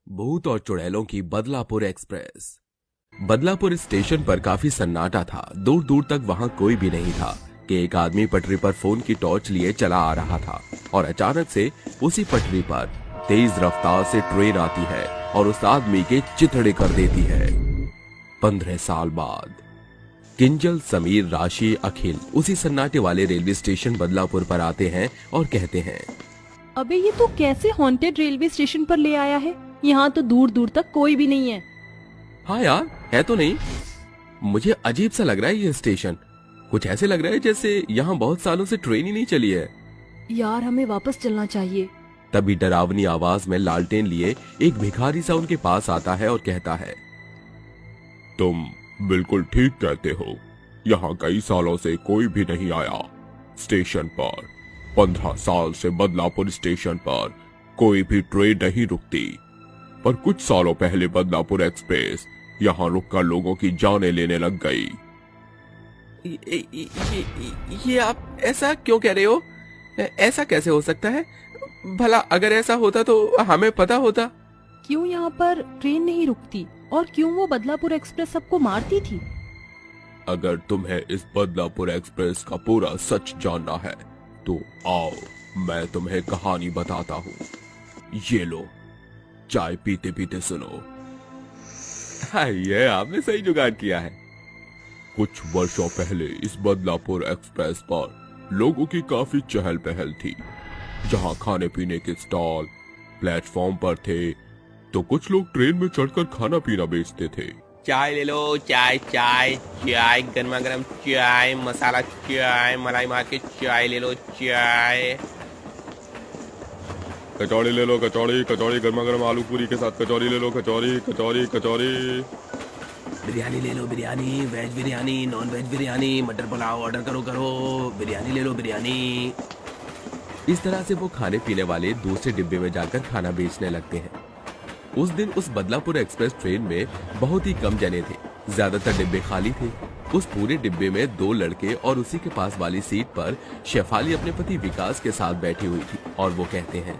भूत और चुड़ैलों की बदलापुर एक्सप्रेस। बदलापुर स्टेशन पर काफी सन्नाटा था। दूर दूर तक वहां कोई भी नहीं था कि एक आदमी पटरी पर फोन की टॉर्च लिए चला आ रहा था और अचानक से उसी पटरी पर तेज रफ्तार से ट्रेन आती है और उस आदमी के चिथड़े कर देती है। 15 साल बाद किंजल, समीर, राशि, अखिल उसी सन्नाटे वाले रेलवे स्टेशन बदलापुर पर आते हैं और कहते हैं, अबे ये तो कैसे हॉन्टेड रेलवे स्टेशन पर ले आया है? यहाँ तो दूर दूर तक कोई भी नहीं है। हाँ यार, है तो नहीं। मुझे अजीब सा लग रहा है ये स्टेशन। कुछ ऐसे लग रहा है जैसे यहाँ बहुत सालों से ट्रेन ही नहीं चली है। यार हमें वापस चलना चाहिए। तभी डरावनी आवाज में लालटेन लिए एक भिखारी सा उनके पास आता है और कहता है, तुम बिल्कुल ठीक कहते हो। यहाँ कई सालों से कोई भी नहीं आया। स्टेशन पर 15 साल से बदलापुर स्टेशन पर कोई भी ट्रेन नहीं रुकती। पर कुछ सालों पहले बदलापुर एक्सप्रेस यहाँ रुककर लोगों की जानें लेने लग गई। ये आप ऐसा क्यों कह रहे हो? ऐसा कैसे हो सकता है? भला अगर ऐसा होता तो हमें पता होता। क्यों यहाँ पर ट्रेन नहीं रुकती और क्यों वो बदलापुर एक्सप्रेस सबको मारती थी? अगर तुम्हें इस बदलापुर एक्सप्रेस का पूरा सच जानना है तो आओ मैं तुम्हें कहानी बताता हूँ। ये लो, चाय पीते पीते सुनो। हाँ, ये आपने सही जुगाड़ किया है। कुछ वर्षों पहले इस बदलापुर एक्सप्रेस पर लोगों की काफी चहल पहल थी। जहाँ खाने पीने के स्टॉल प्लेटफॉर्म पर थे तो कुछ लोग ट्रेन में चढ़कर खाना पीना बेचते थे। चाय ले लो, चाय चाय चाय, गर्मा गर्म चाय, मसाला चाय, मलाई मार के चाय ले लो, चाय। कचौड़ी ले लो, कचौड़ी कचौड़ी, गर्मा गर्म आलू पूरी के साथ कचौड़ी ले लो, कचौड़ी कचौड़ी कचौड़ी। बिरयानी ले लो, biryani, veg biryani, non veg biryani, मटर पुलाव ऑर्डर करो करो, बिरयानी ले लो, बिरयानी। इस तरह से वो खाने पीने वाले दूसरे डिब्बे में जाकर खाना बेचने लगते हैं। उस दिन उस बदलापुर एक्सप्रेस ट्रेन में बहुत ही कम जने थे। ज्यादातर डिब्बे खाली थे। उस पूरे डिब्बे में 2 लड़के और उसी के पास वाली सीट पर शेफाली अपने पति विकास के साथ बैठी हुई थी और वो कहते हैं,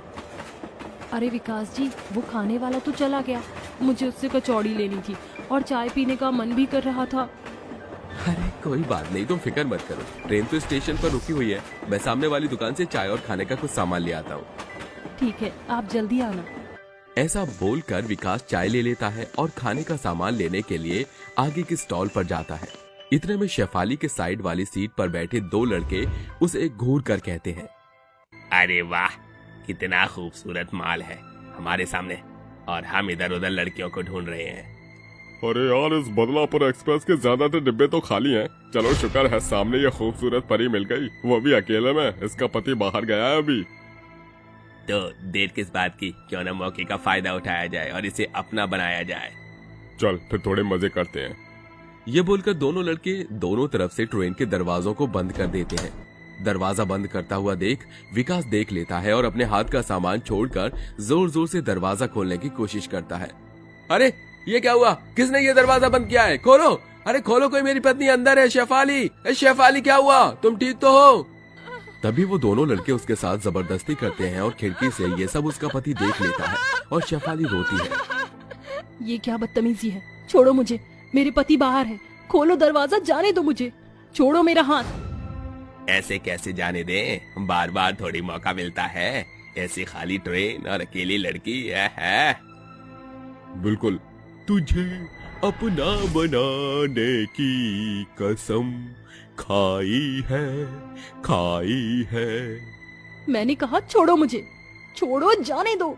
अरे विकास जी, वो खाने वाला तो चला गया। मुझे उससे कचौड़ी लेनी थी और चाय पीने का मन भी कर रहा था। अरे कोई बात नहीं, तुम फिक्र मत करो। ट्रेन तो स्टेशन पर रुकी हुई है। मैं सामने वाली दुकान से चाय और खाने का कुछ सामान ले आता हूँ। ठीक है, आप जल्दी आना। ऐसा बोलकर विकास चाय ले लेता है और खाने का सामान लेने के लिए आगे के स्टॉल पर जाता है। इतने में शेफाली के साइड वाली सीट पर बैठे 2 लड़के उसे घूर कर कहते हैं, अरे वाह, कितना खूबसूरत माल है हमारे सामने और हम इधर उधर लड़कियों को ढूंढ रहे हैं। अरे यार, इस बदलापुर एक्सप्रेस के ज्यादातर डिब्बे तो खाली हैं। चलो शुक्र है सामने ये खूबसूरत परी मिल गई, वो भी अकेले में। इसका पति बाहर गया है अभी। तो देर किस बात की, क्यों न मौके का फायदा उठाया जाए और इसे अपना बनाया जाए। चल फिर थोड़े मजे करते हैं। ये बोलकर दोनों लड़के दोनों तरफ से ट्रेन के दरवाजों को बंद कर देते हैं। दरवाजा बंद करता हुआ देख विकास देख लेता है और अपने हाथ का सामान छोड़कर जोर जोर से दरवाजा खोलने की कोशिश करता है। अरे ये क्या हुआ? किसने ये दरवाजा बंद किया है? खोलो, अरे खोलो, कोई मेरी पत्नी अंदर है। शेफाली, शेफाली क्या हुआ? तुम ठीक तो हो? तभी वो दोनों लड़के उसके साथ जबरदस्ती करते हैं और खिड़की से ये सब उसका पति देख लेता है और शेफाली रोती है। ये क्या बदतमीजी है? छोड़ो मुझे, मेरे पति बाहर है। खोलो दरवाजा, जाने दो मुझे। छोड़ो मेरा हाथ। ऐसे कैसे जाने दें? बार बार थोड़ी मौका मिलता है। ऐसी खाली ट्रेन और अकेली लड़की है। बिल्कुल, तुझे अपना बनाने की कसम खाई है। मैंने कहा छोड़ो मुझे, छोड़ो, जाने दो।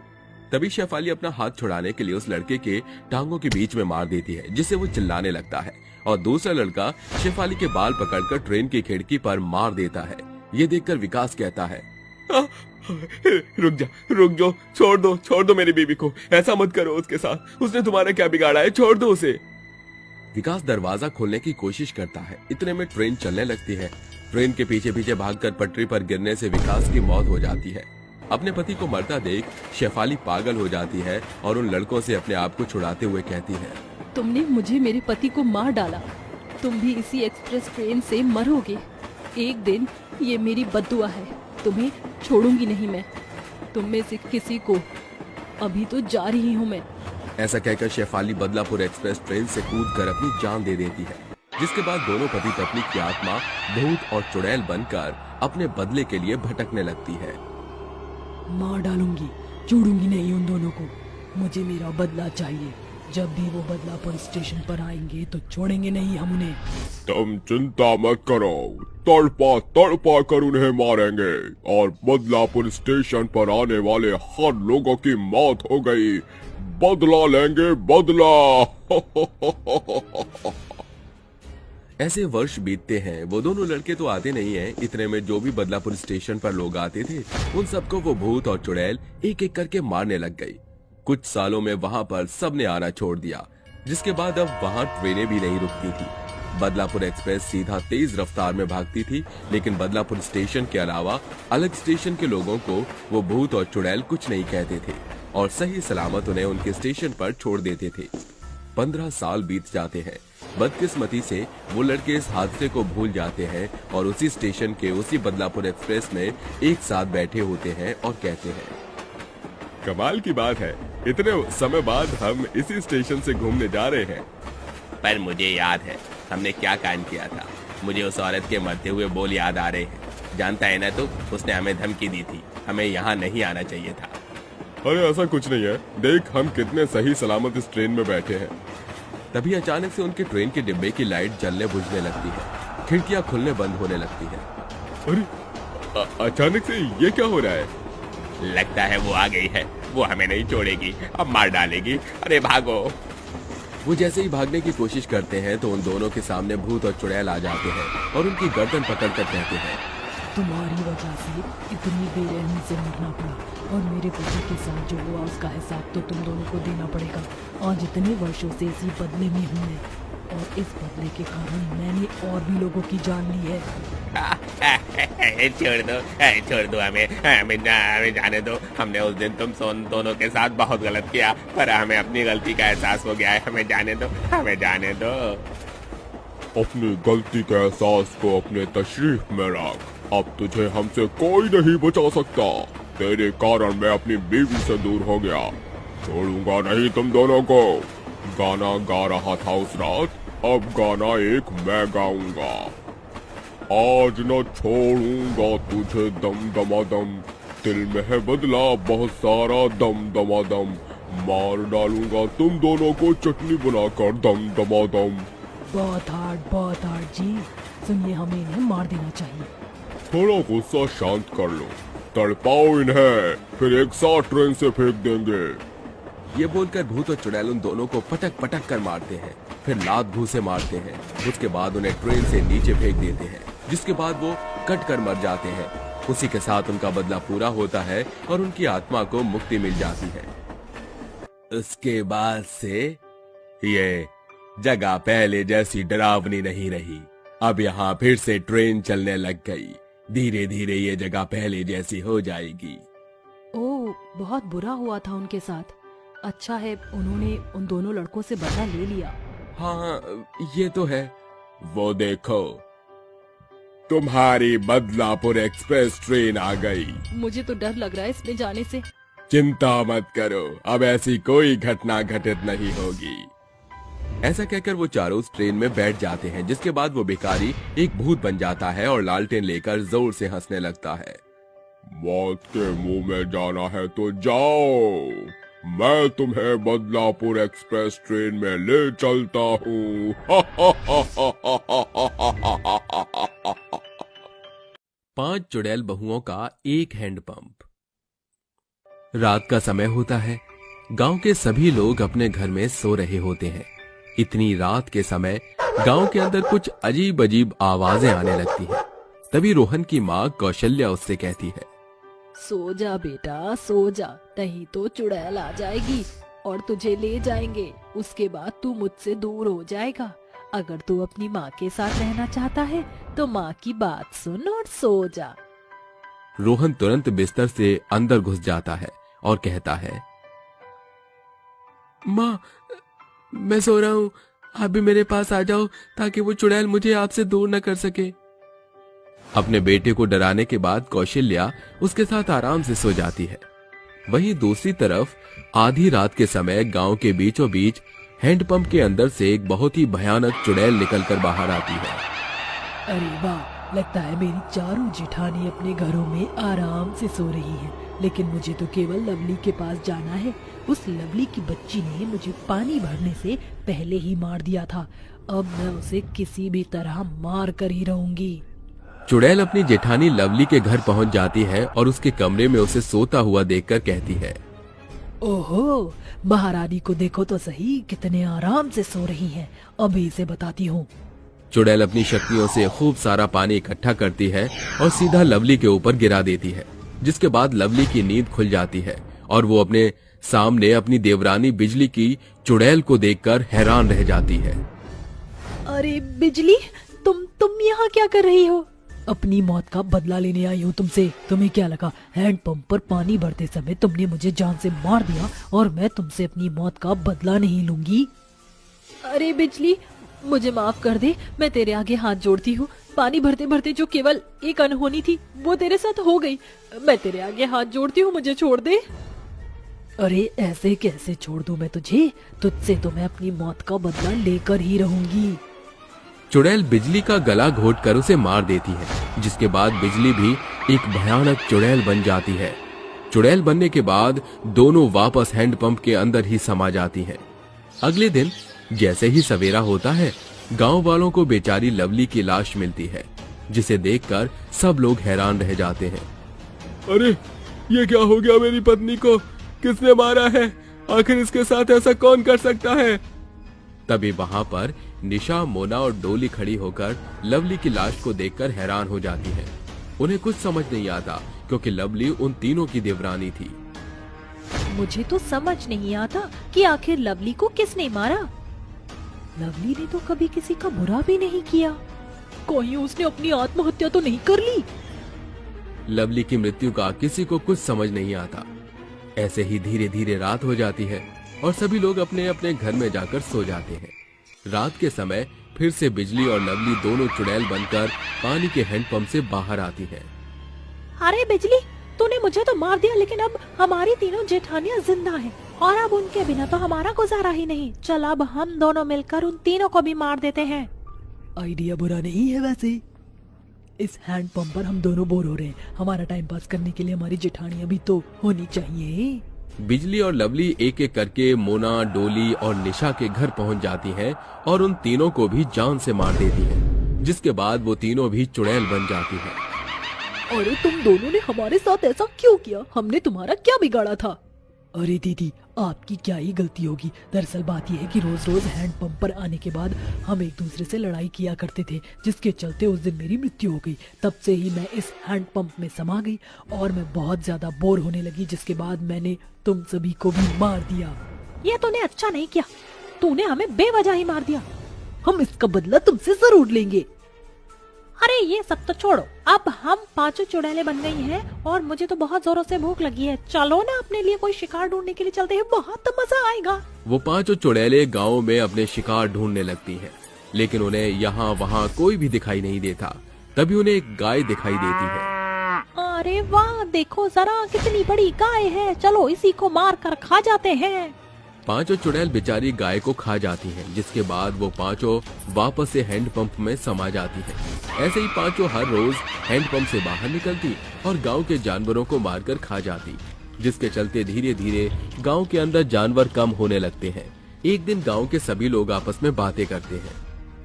तभी शेफाली अपना हाथ छुड़ाने के लिए उस लड़के के टांगों के बीच में मार देती है, जिससे वो चिल्लाने लगता है और दूसरा लड़का शेफाली के बाल पकड़कर ट्रेन की खिड़की पर मार देता है। ये देखकर विकास कहता है, रुक जाओ, छोड़ दो मेरी बीवी को। ऐसा मत करो उसके साथ। उसने तुम्हारा क्या बिगाड़ा है? छोड़ दो उसे। विकास दरवाजा खोलने की कोशिश करता है। इतने में ट्रेन चलने लगती है। ट्रेन के पीछे पीछे भागकर पटरी पर गिरने से विकास की मौत हो जाती है। अपने पति को मरता देख शेफाली पागल हो जाती है और उन लड़कों से अपने आप को छुड़ाते हुए कहती है, तुमने मुझे मेरे पति को मार डाला। तुम भी इसी एक्सप्रेस ट्रेन से मरोगे। एक दिन ये मेरी बद्दुआ है। तुम्हें छोड़ूंगी नहीं मैं। तुम में से किसी को अभी तो जा रही हूँ मैं। ऐसा कहकर शेफाली बदलापुर एक्सप्रेस ट्रेन से कूदकर अपनी जान दे देती है, जिसके बाद दोनों पति पत्नी की आत्मा भूत और चुड़ैल बनकर अपने बदले के लिए भटकने लगती है। मार डालूंगी, छोड़ूंगी नहीं उन दोनों को। मुझे मेरा बदला चाहिए। जब भी वो बदलापुर स्टेशन पर आएंगे तो छोड़ेंगे नहीं हम उन्हें। तुम चिंता मत करो, तड़पा तड़पा कर उन्हें मारेंगे और बदलापुर स्टेशन पर आने वाले हर लोगों की मौत हो गई। बदला लेंगे, बदला। ऐसे वर्ष बीतते हैं। वो दोनों लड़के तो आते नहीं हैं। इतने में जो भी बदलापुर स्टेशन पर लोग आते थे, उन सबको वो भूत और चुड़ैल एक एक करके मारने लग गई। कुछ सालों में वहां पर सबने आना छोड़ दिया, जिसके बाद अब वहां ट्रेनें भी नहीं रुकती थी। बदलापुर एक्सप्रेस सीधा तेज रफ्तार में भागती थी, लेकिन बदलापुर स्टेशन के अलावा अलग स्टेशन के लोगों को वो भूत और चुड़ैल कुछ नहीं कहते थे और सही सलामत उन्हें उनके स्टेशन पर छोड़ देते थे। 15 साल बीत जाते हैं। बदकिस्मती से वो लड़के इस हादसे को भूल जाते हैं और उसी स्टेशन के उसी बदलापुर एक्सप्रेस में एक साथ बैठे होते हैं और कहते हैं, कमाल की बात है, इतने समय बाद हम इसी स्टेशन से घूमने जा रहे हैं। पर मुझे याद है हमने क्या कांड किया था। मुझे उस औरत के मरते हुए बोल याद आ रहे हैं। जानता है ना तू, उसने हमें धमकी दी थी, हमें यहाँ नहीं आना चाहिए था। अरे ऐसा कुछ नहीं है, देख हम कितने सही सलामत इस ट्रेन में बैठे हैं। तभी अचानक से उनके ट्रेन के डिब्बे की लाइट जलने बुझने लगती है, खिड़कियां खुलने बंद होने लगती है। अरे अचानक से ये क्या हो रहा है? लगता है वो आ गई है, वो हमें नहीं छोड़ेगी, अब मार डालेगी। अरे भागो। वो जैसे ही भागने की कोशिश करते हैं तो उन दोनों के सामने भूत और चुड़ैल आ जाते हैं और उनकी गर्दन पकड़कर कहते हैं, तुम्हारी वजह से इतनी बेरहमी से मरना पड़ा और मेरे पति के साथ जो हुआ उसका हिसाब तो तुम दोनों को देना पड़ेगा। आज इतने वर्षों से इसी बदले में हूँ मैं, और इस बदले के कारण मैंने और भी लोगों की जान ली है। छोड़ दो हमें जाने दो। हमने उस दिन तुम दोनों के साथ बहुत गलत किया, पर हमें अपनी गलती का एहसास हो गया है। हमें जाने दो, हमें जाने दो। अपनी गलती के एहसास को अपने तशरीफ में रख। अब तुझे हमसे कोई नहीं बचा सकता। तेरे कारण मैं अपनी बीवी से दूर हो गया। छोड़ूंगा नहीं तुम दोनों को। गाना गा रहा था उस रात, अब गाना एक मैं गाऊंगा। आज न छोड़ूंगा तुझे दम दमादम, दिल में है बदला बहुत सारा दम दमादम। मार डालूंगा तुम दोनों को चटनी बनाकर दम दमादम। बहुत हार्ड जी। सुनिए, हमें इन्हें मार देना चाहिए। थोड़ा गुस्सा शांत कर लो, तड़पाओ इन्हें, फिर एक साथ ट्रेन से फेंक देंगे। ये बोलकर भूत और चुड़ैल उन दोनों को पटक पटक कर मारते हैं, फिर लात घूंसे मारते हैं। उसके बाद उन्हें ट्रेन से नीचे फेंक देते हैं, जिसके बाद वो कट कर मर जाते हैं। उसी के साथ उनका बदला पूरा होता है और उनकी आत्मा को मुक्ति मिल जाती है। उसके बाद से ये जगह पहले जैसी डरावनी नहीं रही। अब यहाँ फिर से ट्रेन चलने लग गई। धीरे धीरे ये जगह पहले जैसी हो जाएगी। ओह, बहुत बुरा हुआ था उनके साथ। अच्छा है उन्होंने उन दोनों लड़कों से बदला ले लिया। हाँ, ये तो है। वो देखो, तुम्हारी बदलापुर एक्सप्रेस ट्रेन आ गई। मुझे तो डर लग रहा है इसमें जाने से। चिंता मत करो, अब ऐसी कोई घटना घटित नहीं होगी। ऐसा कहकर वो चारों उस ट्रेन में बैठ जाते हैं, जिसके बाद वो भिखारी एक भूत बन जाता है और लालटेन लेकर जोर से हंसने लगता है। मौत के मुंह में जाना है तो जाओ, मैं तुम्हें बदलापुर एक्सप्रेस ट्रेन में ले चलता हूँ। 5 चुड़ैल बहुओं का एक हैंडपंप। रात का समय होता है। गांव के सभी लोग अपने घर में सो रहे होते हैं। इतनी रात के समय गांव के अंदर कुछ अजीब अजीब आवाजें आने लगती हैं। तभी रोहन की माँ कौशल्या उससे कहती है, सो जा बेटा, सो जा, नहीं तो चुड़ैल आ जाएगी और तुझे ले जाएंगे। उसके बाद तू मुझसे दूर हो जाएगा। अगर तू अपनी माँ के साथ रहना चाहता है तो माँ की बात सुन और सो जा। रोहन तुरंत बिस्तर से अंदर घुस जाता है और कहता है, माँ मैं सो रहा हूँ, आप भी मेरे पास आ जाओ ताकि वो चुड़ैल मुझे आपसे दूर न कर सके। अपने बेटे को डराने के बाद कौशल्या उसके साथ आराम से सो जाती है। वहीं दूसरी तरफ आधी रात के समय गांव के बीचों बीच हैंडपंप के अंदर से एक बहुत ही भयानक चुड़ैल निकलकर बाहर आती है। अरे वाह, लगता है मेरी चारों जेठानी अपने घरों में आराम से सो रही हैं। लेकिन मुझे तो केवल लवली के पास जाना है। उस लवली की बच्ची ने मुझे पानी भरने से पहले ही मार दिया था। अब मैं उसे किसी भी तरह मार कर ही रहूंगी। चुड़ैल अपनी जेठानी लवली के घर पहुंच जाती है और उसके कमरे में उसे सोता हुआ देखकर कहती है, ओहो, महारानी को देखो तो सही, कितने आराम से सो रही हैं। अभी इसे बताती हूँ। चुड़ैल अपनी शक्तियों से खूब सारा पानी इकट्ठा करती है और सीधा लवली के ऊपर गिरा देती है, जिसके बाद लवली की नींद खुल जाती है और वो अपने सामने अपनी देवरानी बिजली की चुड़ैल को देखकर हैरान रह जाती है। अरे बिजली, तुम यहाँ क्या कर रही हो? अपनी मौत का बदला लेने आई हूँ तुमसे। तुम्हें क्या लगा हैंडपंप पर पानी भरते समय तुमने मुझे जान से मार दिया और मैं तुमसे अपनी मौत का बदला नहीं लूंगी? अरे बिजली, मुझे माफ कर दे, मैं तेरे आगे हाथ जोड़ती हूँ। पानी भरते भरते जो केवल एक अनहोनी थी वो तेरे साथ हो गई। मैं तेरे आगे हाथ जोड़ती हूँ, मुझे छोड़ दे। अरे ऐसे कैसे छोड़ दूं मैं तुझे? तुझसे तो मैं अपनी मौत का बदला लेकर ही रहूंगी। चुड़ैल बिजली का गला घोंटकर उसे मार देती है, जिसके बाद बिजली भी एक भयानक चुड़ैल बन जाती है। चुड़ैल बनने के बाद दोनों वापस हैंडपंप के अंदर ही समा जाती हैं। अगले दिन जैसे ही सवेरा होता है, गांव वालों को बेचारी लवली की लाश मिलती है, जिसे देखकर सब लोग हैरान रह जाते हैं। अरे ये क्या हो गया? मेरी पत्नी को किसने मारा है? आखिर इसके साथ ऐसा कौन कर सकता है? तभी वहां पर निशा, मोना और डोली खड़ी होकर लवली की लाश को देखकर हैरान हो जाती है। उन्हें कुछ समझ नहीं आता, क्योंकि लवली उन तीनों की देवरानी थी। मुझे तो समझ नहीं आता कि आखिर लवली को किसने मारा। लवली ने तो कभी किसी का बुरा भी नहीं किया। कहीं उसने अपनी आत्महत्या तो नहीं कर ली? लवली की मृत्यु का किसी को कुछ समझ नहीं आता। ऐसे ही धीरे धीरे रात हो जाती है और सभी लोग अपने अपने घर में जाकर सो जाते हैं। रात के समय फिर से बिजली और लवली दोनों चुड़ैल बनकर पानी के हैंडपंप से बाहर आती हैं। अरे बिजली, तूने मुझे तो मार दिया, लेकिन अब हमारी तीनों जेठानियां जिंदा हैं और अब उनके बिना तो हमारा गुजारा ही नहीं। चल अब हम दोनों मिलकर उन तीनों को भी मार देते हैं। आइडिया बुरा नहीं है वैसे। इस हैंडपंप पर हम दोनों बोर हो रहे हैं। हमारा टाइम पास करने के लिए हमारी जेठानियां भी तो होनी चाहिए। बिजली और लवली एक एक करके मोना, डोली और निशा के घर पहुंच जाती हैं और उन तीनों को भी जान से मार देती हैं, जिसके बाद वो तीनों भी चुड़ैल बन जाती हैं। अरे तुम दोनों ने हमारे साथ ऐसा क्यों किया? हमने तुम्हारा क्या बिगाड़ा था? अरे दीदी, आपकी क्या ही गलती होगी। दरअसल बात यह है कि रोज रोज हैंडपंप पर आने के बाद हम एक दूसरे से लड़ाई किया करते थे, जिसके चलते उस दिन मेरी मृत्यु हो गई। तब से ही मैं इस हैंडपंप में समा गई और मैं बहुत ज्यादा बोर होने लगी, जिसके बाद मैंने तुम सभी को भी मार दिया। ये तूने अच्छा नहीं किया, तूने हमें बेवजह ही मार दिया। हम इसका बदला तुमसे जरूर लेंगे। अरे ये सब तो छोड़ो, अब हम पांचों चुड़ैलें बन गई हैं और मुझे तो बहुत जोरों से भूख लगी है। चलो ना अपने लिए कोई शिकार ढूंढने के लिए चलते हैं, बहुत मजा आएगा। वो पांचों चुड़ैलें गांव में अपने शिकार ढूंढने लगती हैं, लेकिन उन्हें यहाँ वहाँ कोई भी दिखाई नहीं देता। तभी उन्हें एक गाय दिखाई देती है। अरे वाह, देखो जरा कितनी बड़ी गाय है, चलो इसी को मार कर खा जाते हैं। पांचों चुड़ैल बेचारी गाय को खा जाती हैं, जिसके बाद वो पांचों वापस से हैंडपंप में समा जाती हैं। ऐसे ही पांचों हर रोज हैंडपंप से बाहर निकलती और गांव के जानवरों को मारकर खा जाती, जिसके चलते धीरे धीरे गांव के अंदर जानवर कम होने लगते हैं। एक दिन गांव के सभी लोग आपस में बातें करते हैं।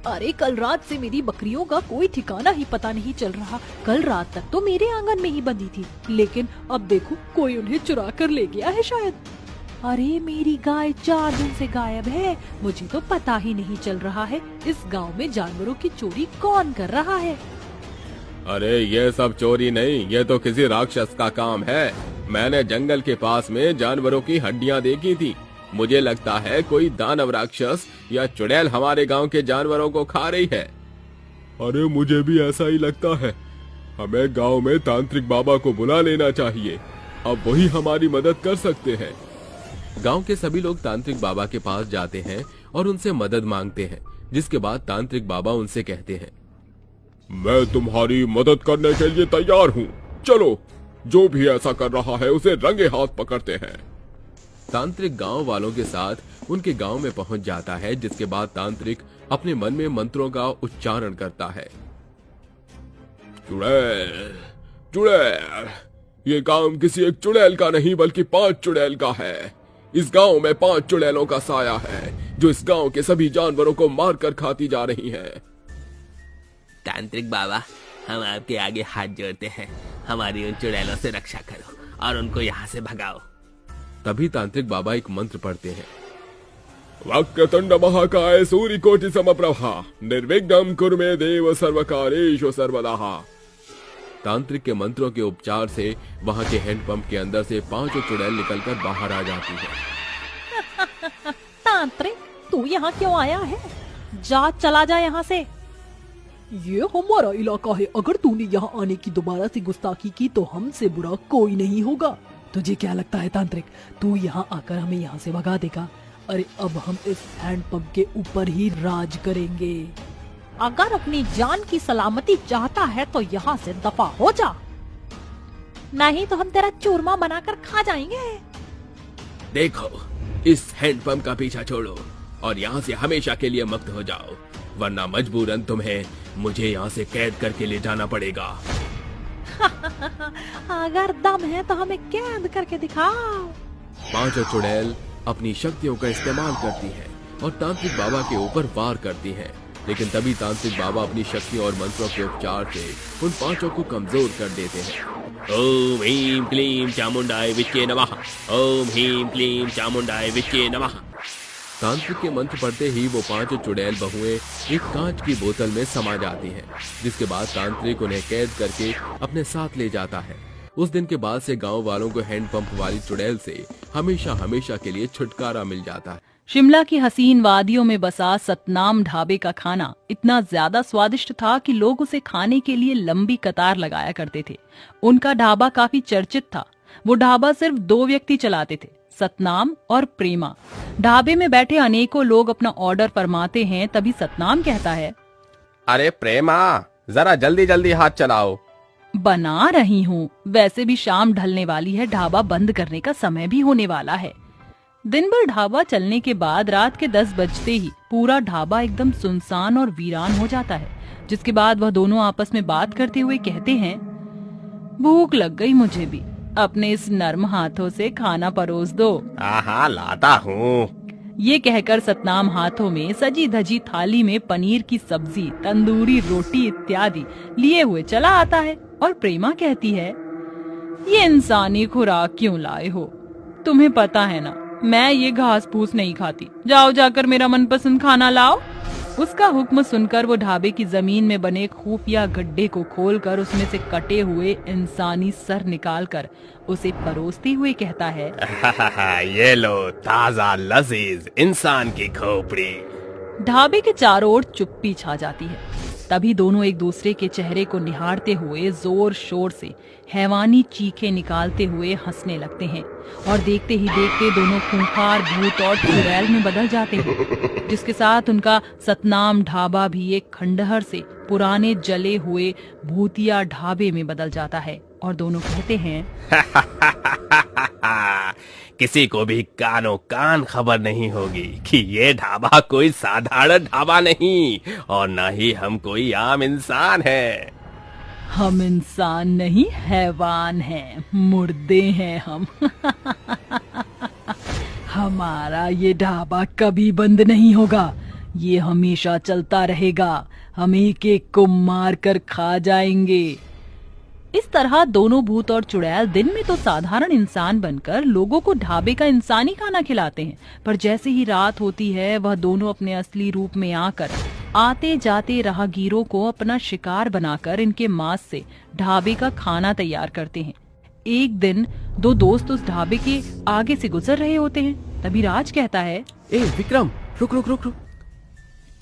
अरे कल रात से मेरी बकरियों का कोई ठिकाना ही पता नहीं चल रहा। कल रात तक तो मेरे आंगन में ही बंधी थी, लेकिन अब देखो कोई उन्हें चुरा कर ले गया है शायद। अरे मेरी गाय 4 दिन से गायब है, मुझे तो पता ही नहीं चल रहा है इस गांव में जानवरों की चोरी कौन कर रहा है। अरे ये सब चोरी नहीं, ये तो किसी राक्षस का काम है। मैंने जंगल के पास में जानवरों की हड्डियां देखी थी। मुझे लगता है कोई दानव राक्षस या चुड़ैल हमारे गांव के जानवरों को खा रही है। अरे मुझे भी ऐसा ही लगता है। हमें गांव में तांत्रिक बाबा को बुला लेना चाहिए, अब वही हमारी मदद कर सकते हैं। गांव के सभी लोग तांत्रिक बाबा के पास जाते हैं और उनसे मदद मांगते हैं, जिसके बाद तांत्रिक बाबा उनसे कहते हैं, मैं तुम्हारी मदद करने के लिए तैयार हूँ। चलो जो भी ऐसा कर रहा है उसे रंगे हाथ पकड़ते हैं। तांत्रिक गांव वालों के साथ उनके गांव में पहुंच जाता है, जिसके बाद तांत्रिक अपने मन में मंत्रों का उच्चारण करता है। चुड़ैल, चुड़ैल, ये काम किसी एक चुड़ैल का नहीं बल्कि 5 चुड़ैल का है। इस गांव में 5 चुड़ैलों का साया है जो इस गांव के सभी जानवरों को मारकर खाती जा रही हैं। तांत्रिक बाबा, हम आपके आगे हाथ जोड़ते हैं, हमारी उन चुड़ैलों से रक्षा करो और उनको यहाँ से भगाओ। तभी तांत्रिक बाबा एक मंत्र पढ़ते हैं। वक्रतुंड महाकाय सूर्यकोटि समप्रभा निर्विघ्नं कुरु मे देव सर्वकारेषु सर्वदा। तांत्रिक के मंत्रों के उपचार से वहां के हैंडपंप के अंदर से 5 चुड़ैल निकलकर बाहर आ जाती है। तांत्रिक, तू यहाँ क्यों आया है? जा, चला जा यहाँ से। ये हमारा इलाका है, अगर तूने यहाँ आने की दोबारा से गुस्ताखी की तो हमसे बुरा कोई नहीं होगा। तुझे क्या लगता है तांत्रिक, तू यहाँ आकर हमें यहाँ से भगा देगा? अरे अब हम इस हैंडपंप के ऊपर ही राज करेंगे। अगर अपनी जान की सलामती चाहता है तो यहाँ से दफा हो जा, नहीं तो हम तेरा चूरमा बनाकर खा जाएंगे। देखो, इस हैंडपंप का पीछा छोड़ो और यहाँ से हमेशा के लिए मुक्त हो जाओ, वरना मजबूरन तुम्हें मुझे यहाँ से कैद करके ले जाना पड़ेगा। अगर दम है तो हमें कैद करके दिखाओ। 5 चुड़ैल अपनी शक्तियों का इस्तेमाल करती हैं और तांत्रिक बाबा के ऊपर वार करती हैं, लेकिन तभी तांत्रिक बाबा अपनी शक्ति और मंत्रों के उपचार से उन 5 को कमजोर कर देते हैं। ओम ह्रीं क्लीं चामुंडाय विच्चे नमः। ओम ह्रीं क्लीं चामुंडाय विच्चे नमः। तांत्रिक के मंत्र पढ़ते ही वो 5 चुड़ैल बहुएं एक कांच की बोतल में समा जाती हैं, जिसके बाद तांत्रिक उन्हें कैद करके अपने साथ ले जाता है। उस दिन के बाद से गांव वालों को हैंडपंप वाली चुड़ैल से हमेशा हमेशा के लिए छुटकारा मिल जाता है। शिमला की हसीन वादियों में बसा सतनाम ढाबे का खाना इतना ज्यादा स्वादिष्ट था कि लोग उसे खाने के लिए लंबी कतार लगाया करते थे। उनका ढाबा काफी चर्चित था। वो ढाबा सिर्फ 2 व्यक्ति चलाते थे, सतनाम और प्रेमा। ढाबे में बैठे अनेकों लोग अपना ऑर्डर फरमाते हैं, तभी सतनाम कहता है, अरे प्रेमा, जरा जल्दी जल्दी हाथ चलाओ। बना रही हूँ, वैसे भी शाम ढलने वाली है, ढाबा बंद करने का समय भी होने वाला है। दिन भर ढाबा चलने के बाद रात के 10 बजते ही पूरा ढाबा एकदम सुनसान और वीरान हो जाता है, जिसके बाद वह दोनों आपस में बात करते हुए कहते हैं, भूख लग गई मुझे भी, अपने इस नर्म हाथों से खाना परोस दो। हाँ, लाता हूँ। ये कहकर सतनाम हाथों में सजी धजी थाली में पनीर की सब्जी, तंदूरी रोटी इत्यादि लिए हुए चला आता है और प्रेमा कहती है, ये इंसानी खुराक क्यों लाए हो? तुम्हें पता है ना, मैं ये घास फूस नहीं खाती। जाओ जाकर मेरा मनपसंद खाना लाओ। उसका हुक्म सुनकर वो ढाबे की जमीन में बने खुफिया गड्ढे को खोलकर उसमें से कटे हुए इंसानी सर निकालकर उसे परोसते हुए कहता है, ये लो ताजा लजीज इंसान की खोपड़ी। ढाबे के चारों ओर चुप्पी छा जाती है। तभी दोनों एक दूसरे के चेहरे को निहारते हुए जोर शोर से हैवानी चीखें निकालते हुए हंसने लगते हैं और देखते ही देखते दोनों खूंखार भूत और चुड़ैल में बदल जाते हैं, जिसके साथ उनका सतनाम ढाबा भी एक खंडहर से पुराने जले हुए भूतिया ढाबे में बदल जाता है और दोनों कहते हैं, किसी को भी कानो कान खबर नहीं होगी कि ये ढाबा कोई साधारण ढाबा नहीं और न ही हम कोई आम इंसान है। हम इंसान नहीं, हैवान हैं, मुर्दे हैं हम। हमारा ये ढाबा कभी बंद नहीं होगा, ये हमेशा चलता रहेगा। हम एक एक को मार कर खा जाएंगे। इस तरह दोनों भूत और चुड़ैल दिन में तो साधारण इंसान बनकर लोगों को ढाबे का इंसानी खाना खिलाते हैं, पर जैसे ही रात होती है वह दोनों अपने असली रूप में आकर आते जाते राहगीरों को अपना शिकार बनाकर इनके मांस से ढाबे का खाना तैयार करते हैं। एक दिन 2 दोस्त उस ढाबे के आगे से गुजर रहे होते हैं, तभी राज कहता है, ए विक्रम, रुक रुक रुक रुक।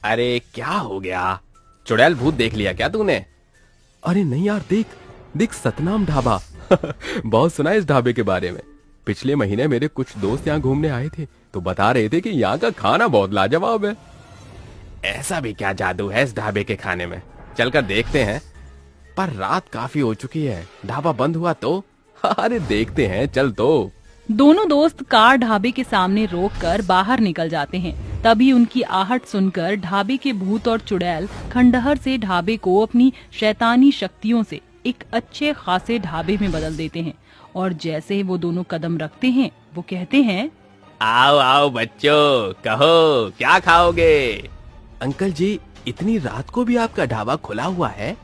अरे क्या हो गया? चुड़ैल भूत देख लिया क्या तूने? अरे नहीं यार, देख देख, सतनाम ढाबा। बहुत सुना है इस ढाबे के बारे में। पिछले महीने मेरे कुछ दोस्त यहाँ घूमने आए थे तो बता रहे थे कि यहाँ का खाना बहुत लाजवाब है। ऐसा भी क्या जादू है इस ढाबे के खाने में? चलकर देखते हैं। पर रात काफी हो चुकी है, ढाबा बंद हुआ तो अरे देखते हैं, चल तो। दोनों दोस्त कार ढाबे के सामने रोककर बाहर निकल जाते हैं। तभी उनकी आहट सुनकर ढाबे के भूत और चुड़ैल खंडहर से ढाबे को अपनी शैतानी शक्तियों से एक अच्छे खासे ढाबे में बदल देते हैं। और जैसे वो दोनों कदम रखते हैं, वो कहते हैं, आओ आओ बच्चों, कहो क्या खाओगे? अंकल जी, इतनी रात को भी आपका ढाबा खुला हुआ है?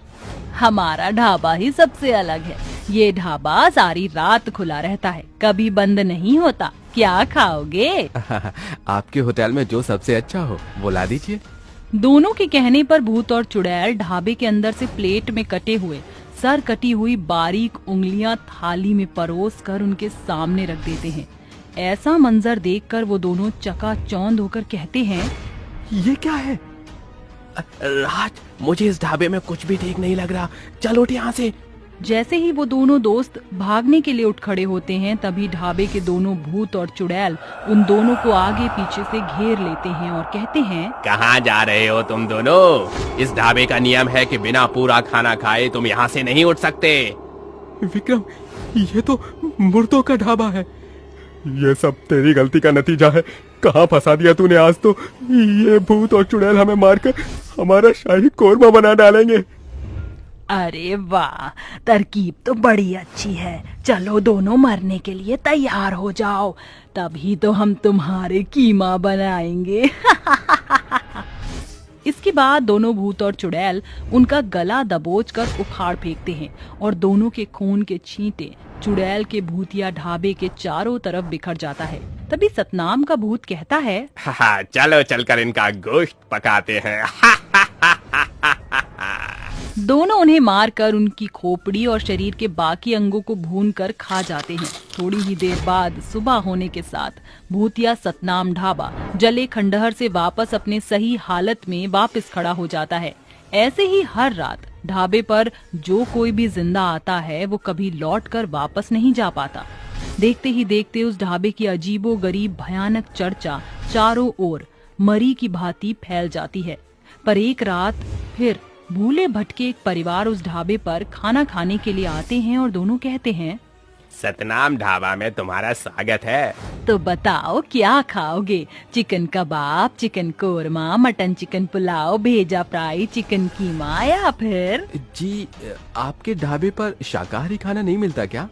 हमारा ढाबा ही सबसे अलग है। ये ढाबा सारी रात खुला रहता है, कभी बंद नहीं होता। क्या खाओगे? आपके होटल में जो सबसे अच्छा हो वो ला दीजिए। दोनों के कहने पर भूत और चुड़ैल ढाबे के अंदर से प्लेट में कटे हुए सर कटी हुई बारीक उंगलियां थाली में परोस कर उनके सामने रख देते हैं। ऐसा मंजर देखकर वो दोनों चकाचौंध होकर कहते हैं, ये क्या है? राज, मुझे इस ढाबे में कुछ भी ठीक नहीं लग रहा, चल उठ यहाँ से। जैसे ही वो दोनों दोस्त भागने के लिए उठ खड़े होते हैं, तभी ढाबे के दोनों भूत और चुड़ैल उन दोनों को आगे पीछे से घेर लेते हैं और कहते हैं, कहाँ जा रहे हो तुम दोनों? इस ढाबे का नियम है कि बिना पूरा खाना खाए तुम यहाँ से नहीं उठ सकते। विक्रम, ये तो मुर्दों का ढाबा है। ये सब तेरी गलती का नतीजा है। कहाँ फंसा दिया तूने आज तो। ये भूत और चुड़ैल हमें मारकर हमारा शाही कोरमा बना डालेंगे। अरे वाह, तरकीब तो बड़ी अच्छी है। चलो दोनों मरने के लिए तैयार हो जाओ, तभी तो हम तुम्हारे कीमा बनाएंगे। इसके बाद दोनों भूत और चुड़ैल उनका गला दबोच कर उखाड़ फेंकते हैं और दोनों के खून के छींटे चुड़ैल के भूतिया ढाबे के चारों तरफ बिखर जाता है। तभी सतनाम का भूत कहता है, चलो चलकर इनका गोश्त पकाते हैं। दोनों उन्हें मारकर उनकी खोपड़ी और शरीर के बाकी अंगों को भूनकर खा जाते हैं। थोड़ी ही देर बाद सुबह होने के साथ भूतिया सतनाम ढाबा जले खंडहर से वापस अपने सही हालत में वापस खड़ा हो जाता है। ऐसे ही हर रात ढाबे पर जो कोई भी जिंदा आता है वो कभी लौट कर वापस नहीं जा पाता। देखते ही देखते उस ढाबे की अजीबो गरीब भयानक चर्चा चारों ओर मरी की भांति फैल जाती है। पर एक रात फिर भूले भटके एक परिवार उस ढाबे पर खाना खाने के लिए आते हैं और दोनों कहते हैं, सतनाम ढाबा में तुम्हारा स्वागत है। तो बताओ क्या खाओगे? Chicken kebab, chicken korma, mutton chicken pulao, भेजा फ्राई, चिकन कीमा या फिर? जी, आपके ढाबे पर शाकाहारी खाना नहीं मिलता क्या?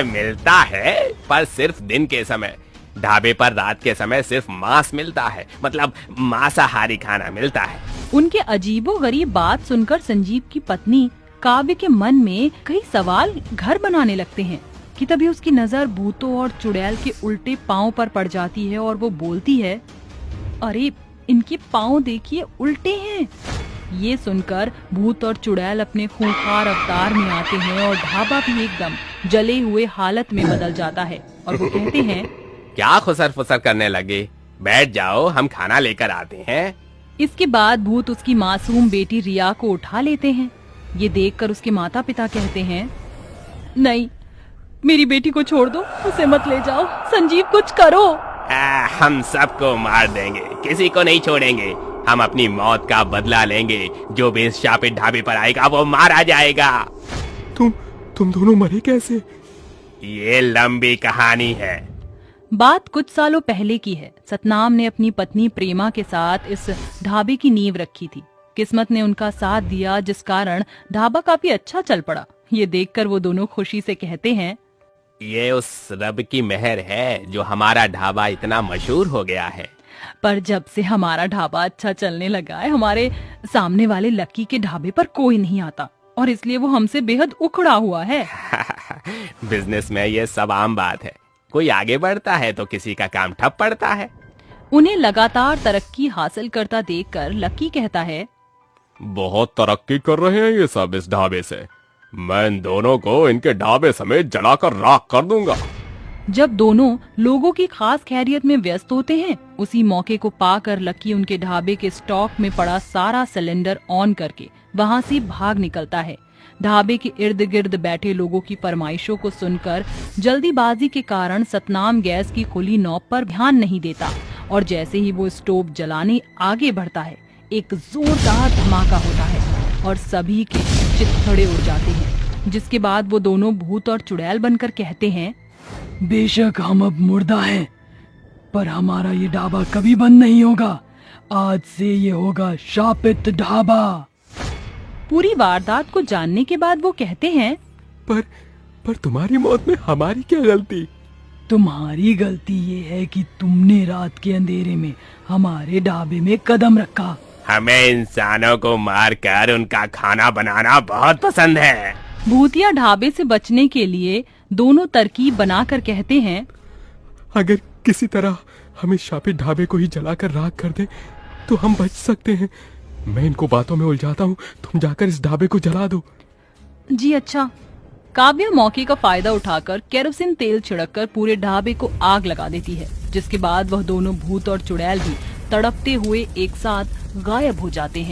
मिलता है, पर सिर्फ दिन के समय। ढाबे पर रात के समय सिर्फ मांस मिलता है, मतलब मांसाहारी खाना मिलता है। उनके अजीबोगरीब बात सुनकर संजीव की पत्नी काव्य के मन में कई सवाल घर बनाने लगते हैं कि तभी उसकी नजर भूतों और चुड़ैल के उल्टे पांव पर पड़ जाती है और वो बोलती है, अरे इनके पांव देखिए, उल्टे हैं। ये सुनकर भूत और चुड़ैल अपने खूंखार अवतार में आते हैं और ढाबा भी एकदम जले हुए हालत में बदल जाता है और वो कहते हैं, क्या खुसर फुसर करने लगे? बैठ जाओ, हम खाना लेकर आते हैं। इसके बाद भूत उसकी मासूम बेटी रिया को उठा लेते हैं। ये देखकर उसके माता पिता कहते हैं, नहीं, मेरी बेटी को छोड़ दो, उसे मत ले जाओ। संजीव कुछ करो। हम सबको मार देंगे, किसी को नहीं छोड़ेंगे। हम अपनी मौत का बदला लेंगे। जो भी इस शापित ढाबे पर आएगा वो मारा जाएगा। तुम दोनों मरे कैसे? ये लंबी कहानी है। बात कुछ सालों पहले की है। सतनाम ने अपनी पत्नी प्रेमा के साथ इस ढाबे की नींव रखी थी। किस्मत ने उनका साथ दिया, जिस कारण ढाबा काफी अच्छा चल पड़ा। ये देखकर वो दोनों खुशी से कहते हैं, ये उस रब की मेहर है जो हमारा ढाबा इतना मशहूर हो गया है। पर जब से हमारा ढाबा अच्छा चलने लगा है, हमारे सामने वाले लकी के ढाबे पर कोई नहीं आता और इसलिए वो हमसे बेहद उखड़ा हुआ है। बिजनेस में ये सब आम बात है। कोई आगे बढ़ता है तो किसी का काम ठप पड़ता है। उन्हें लगातार तरक्की हासिल करता देखकर लकी कहता है, बहुत तरक्की कर रहे हैं ये सब इस ढाबे से। मैं इन दोनों को इनके ढाबे समेत जलाकर राख कर दूंगा। जब दोनों लोगों की खास खैरियत में व्यस्त होते हैं, उसी मौके को पाकर लकी उनके ढाबे के स्टॉक में पड़ा सारा सिलेंडर ऑन करके वहां से भाग निकलता है। ढाबे के इर्द गिर्द बैठे लोगों की फरमाइशों को सुनकर जल्दीबाजी के कारण सतनाम गैस की खुली नॉब पर ध्यान नहीं देता और जैसे ही वो स्टोव जलाने आगे बढ़ता है, एक जोरदार धमाका होता है और सभी के चित्थड़े उड़ जाते हैं। जिसके बाद वो दोनों भूत और चुड़ैल बनकर कहते हैं, बेशक हम अब मुर्दा हैं, पर हमारा ये ढाबा कभी बंद नहीं होगा। आज से ये होगा शापित ढाबा। पूरी वारदात को जानने के बाद वो कहते हैं, पर तुम्हारी मौत में हमारी क्या गलती? तुम्हारी गलती ये है कि तुमने रात के अंधेरे में हमारे ढाबे में कदम रखा। हमें इंसानों को मारकर उनका खाना बनाना बहुत पसंद है। भूतिया ढाबे से बचने के लिए दोनों तरकीब बनाकर कहते हैं, अगर किसी तरह हमें शापित ढाबे को ही जलाकर राख कर दे तो हम बच सकते हैं। मैं इनको बातों में उलझाता हूँ, तुम जाकर इस ढाबे को जला दो। जी अच्छा। काव्या मौके का फायदा उठाकर केरोसिन तेल छिड़ककर पूरे ढाबे को आग लगा देती है, जिसके बाद वह दोनों भूत और चुड़ैल भी तड़पते हुए एक साथ गायब हो जाते हैं।